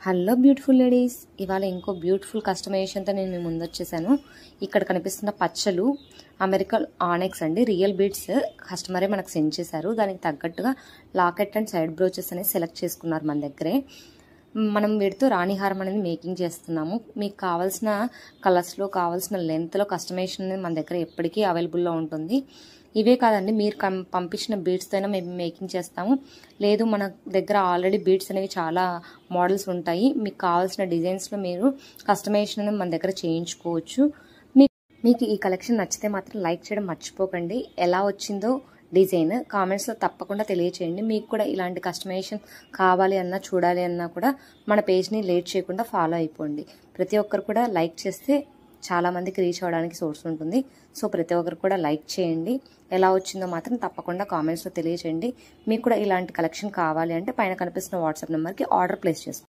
Hello beautiful ladies, ఇవాళ ఇంకో beautiful కస్టమైజేషన్తో నేను మీ ముందు వచ్చేసాను. ఇక్కడ కనిపిస్తున్న పచ్చలు అమెరికన్ ఆనెక్స్ అండి, రియల్ బీడ్స్ కస్టమరే మనకు సెండ్ చేశారు. దానికి తగ్గట్టుగా లాకెట్ అండ్ సైడ్ బ్రోచెస్ అనేది సెలెక్ట్ చేసుకున్నారు మన దగ్గరే. మనం వీటితో రాణి హారం అనేది మేకింగ్ చేస్తున్నాము. మీకు కావాల్సిన కలర్స్లో కావాల్సిన లెంత్లో కస్టమైజేషన్ అనేది మన దగ్గర ఎప్పటికీ అవైలబుల్లో ఉంటుంది. ఇవే కాదండి, మీరు పంపించిన బీడ్స్తో అయినా మేము మేకింగ్ చేస్తాము. లేదు మన దగ్గర ఆల్రెడీ బీడ్స్ అనేవి చాలా మోడల్స్ ఉంటాయి, మీకు కావాల్సిన డిజైన్స్లో మీరు కస్టమైజేషన్ అనేది మన దగ్గర చేయించుకోవచ్చు. మీకు ఈ కలెక్షన్ నచ్చితే మాత్రం లైక్ చేయడం మర్చిపోకండి. ఎలా వచ్చిందో డిజైన్ కామెంట్స్లో తప్పకుండా తెలియచేయండి. మీకు కూడా ఇలాంటి కస్టమైజేషన్ కావాలి అన్నా చూడాలి అన్నా కూడా మన పేజ్ని లేట్ చేయకుండా ఫాలో అయిపోండి. ప్రతి ఒక్కరు కూడా లైక్ చేస్తే చాలా మందికి రీచ్ అవ్వడానికి సోర్స్ ఉంటుంది. సో ప్రతి ఒక్కరు కూడా లైక్ చేయండి. ఎలా వచ్చిందో మాత్రం తప్పకుండా కామెంట్స్లో తెలియచేయండి. మీకు కూడా ఇలాంటి కలెక్షన్ కావాలి అంటే పైన కనిపిస్తున్న వాట్సాప్ నెంబర్కి ఆర్డర్ ప్లేస్ చేసుకోండి.